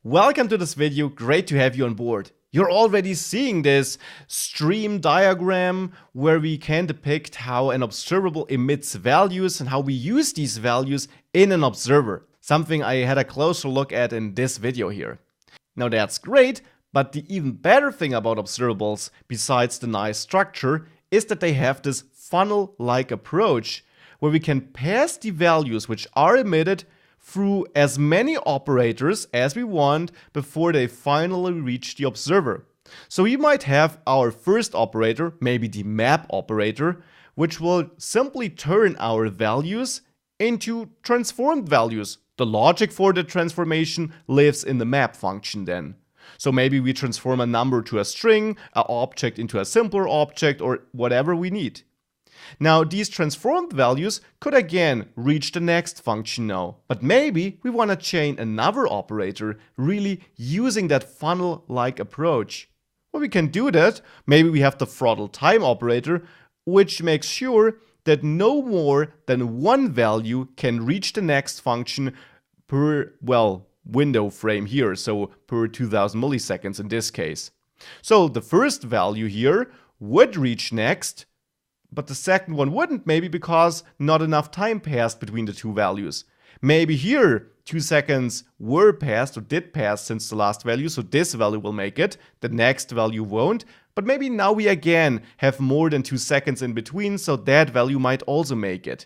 Welcome to this video, great to have you on board. You're already seeing this stream diagram where we can depict how an observable emits values and how we use these values in an observer. Something I had a closer look at in this video here. Now that's great, but the even better thing about observables, besides the nice structure, is that they have this funnel-like approach where we can pass the values which are emitted through as many operators as we want before they finally reach the observer. So we might have our first operator, maybe the map operator, which will simply turn our values into transformed values. The logic for the transformation lives in the map function then. So maybe we transform a number to a string, an object into a simpler object, or whatever we need. Now these transformed values could again reach the next function now, but maybe we want to chain another operator really using that funnel-like approach. Well, we can do that. Maybe we have the throttleTime operator, which makes sure that no more than one value can reach the next function per, window frame here, so per 2000 milliseconds in this case. So the first value here would reach next, but the second one wouldn't, maybe because not enough time passed between the two values. Maybe here 2 seconds were passed or did pass since the last value, so this value will make it, the next value won't. But maybe now we again have more than 2 seconds in between, so that value might also make it.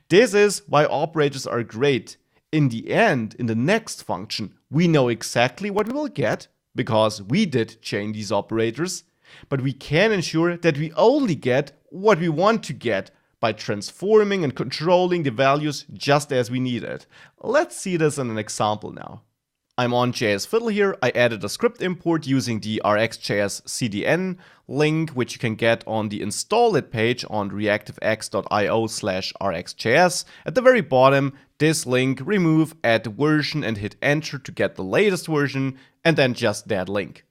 This is why operators are great. In the end, in the next function, we know exactly what we will get, because we did chain these operators. But we can ensure that we only get what we want to get by transforming and controlling the values just as we need it. Let's see this in an example now. I'm on JS Fiddle here. I added a script import using the RxJS CDN link, which you can get on the install it page on reactivex.io/rxjs. At the very bottom, this link, remove, add version and hit enter to get the latest version, and then just that link.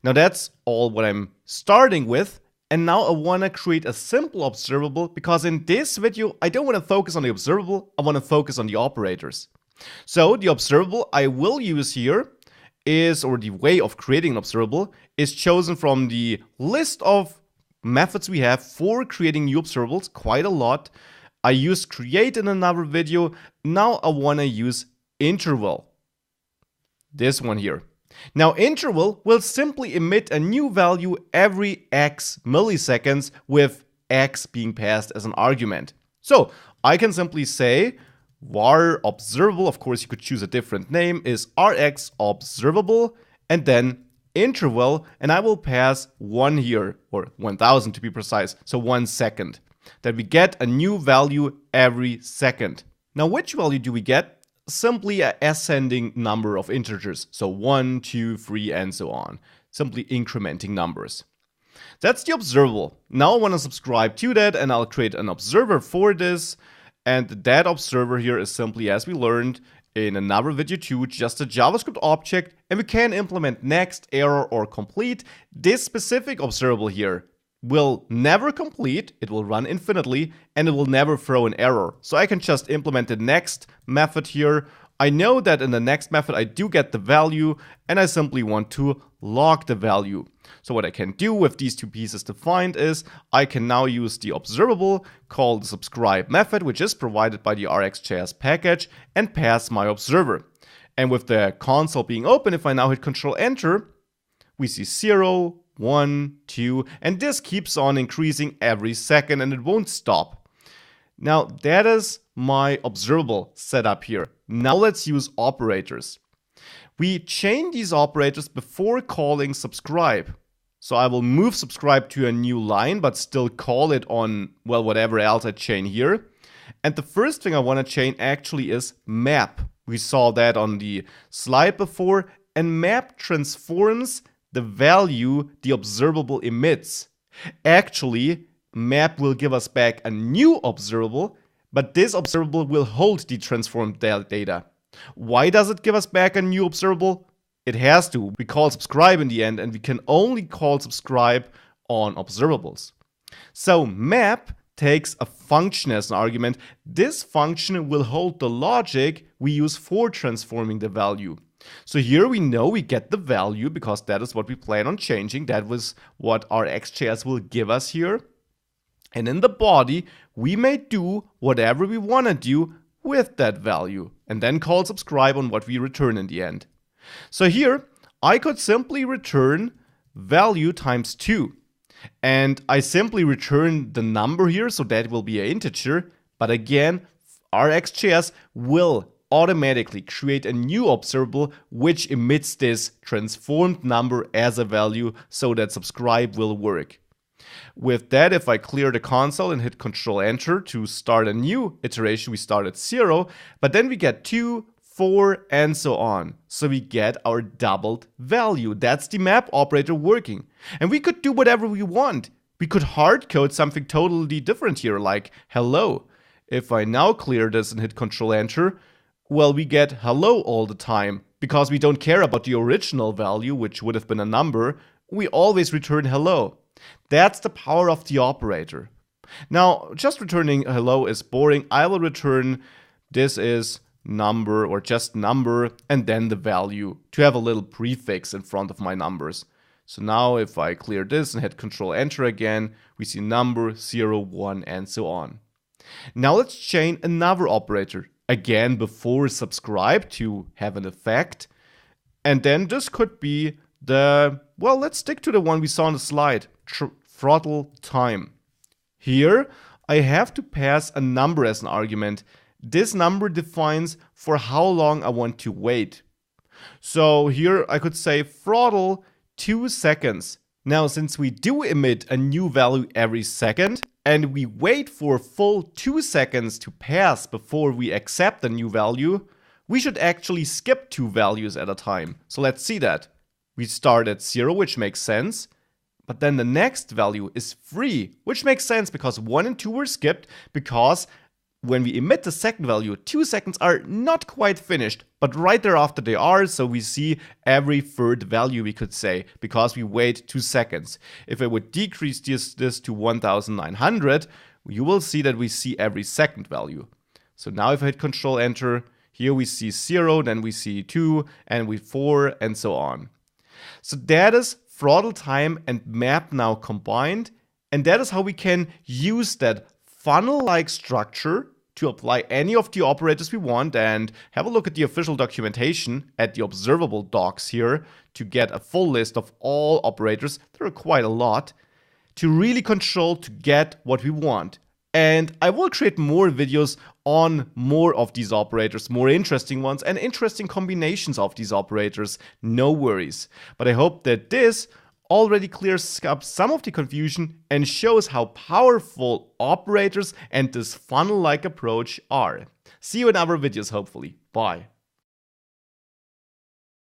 Now that's all what I'm starting with, and now I want to create a simple observable because in this video I don't want to focus on the observable, I want to focus on the operators. So the observable I will use here is, or the way of creating an observable is chosen from the list of methods we have for creating new observables, quite a lot. I used create in another video, now I want to use interval. This one here. Now interval will simply emit a new value every x milliseconds with x being passed as an argument. So I can simply say var observable, of course you could choose a different name, is rx observable and then interval, and I will pass 1 here, or 1000 to be precise, so 1 second. That we get a new value every second. Now which value do we get? Simply an ascending number of integers, so 1, 2, 3, and so on. Simply incrementing numbers. That's the observable. Now I want to subscribe to that, and I'll create an observer for this. And that observer here is simply, as we learned in another video too, just a JavaScript object, and we can implement next, error, or complete. This specific observable here will never complete, it will run infinitely, and it will never throw an error. So I can just implement the next method here. I know that in the next method I do get the value, and I simply want to log the value. So what I can do with these two pieces defined is I can now use the observable called the subscribe method, which is provided by the RxJS package, and pass my observer. And with the console being open, if I now hit Control Enter, we see 0, 1, 2, and this keeps on increasing every second and it won't stop. Now that is my observable setup here. Now let's use operators. We chain these operators before calling subscribe. So I will move subscribe to a new line, but still call it on, whatever else I chain here. And the first thing I want to chain actually is map. We saw that on the slide before, and map transforms the value the observable emits. Actually, map will give us back a new observable, but this observable will hold the transformed data. Why does it give us back a new observable? It has to. We call subscribe in the end, and we can only call subscribe on observables. So map takes a function as an argument, this function will hold the logic we use for transforming the value. So here we know we get the value because that is what we plan on changing. That was what RxJS will give us here. And in the body, we may do whatever we want to do with that value and then call subscribe on what we return in the end. So here, I could simply return value times 2. And I simply return the number here, so that will be an integer. But again, RxJS will automatically create a new observable which emits this transformed number as a value so that subscribe will work. With that, if I clear the console and hit Control Enter to start a new iteration, we start at 0, but then we get 2, 4, and so on. So we get our doubled value. That's the map operator working. And we could do whatever we want. We could hard code something totally different here, like hello. If I now clear this and hit Control Enter, well, we get hello all the time. Because we don't care about the original value, which would have been a number, we always return hello. That's the power of the operator. Now, just returning hello is boring. I will return this is number or just number and then the value to have a little prefix in front of my numbers. So now if I clear this and hit Control Enter again, we see number, 0, 1, and so on. Now let's chain another operator, again before subscribe to have an effect. And then this could be the, well, let's stick to the one we saw on the slide, throttleTime. Here I have to pass a number as an argument. This number defines for how long I want to wait. So here I could say throttle 2 seconds. Now, since we do emit a new value every second, and we wait for a full 2 seconds to pass before we accept a new value, we should actually skip 2 values at a time. So let's see that. We start at 0, which makes sense. But then the next value is 3, which makes sense because 1 and 2 were skipped because when we emit the second value, 2 seconds are not quite finished, but right thereafter they are, so we see every third value, we could say, because we wait 2 seconds. If I would decrease this to 1900, you will see that we see every second value. So now if I hit Control Enter, here we see 0, then we see 2, and we 4, and so on. So that is throttleTime and map now combined, and that is how we can use that funnel-like structure to apply any of the operators we want, and have a look at the official documentation at the observable docs here to get a full list of all operators. There are quite a lot to really control to get what we want. And I will create more videos on more of these operators, more interesting ones and interesting combinations of these operators, no worries. But I hope that this already clears up some of the confusion and shows how powerful operators and this funnel-like approach are. See you in other videos, hopefully. Bye.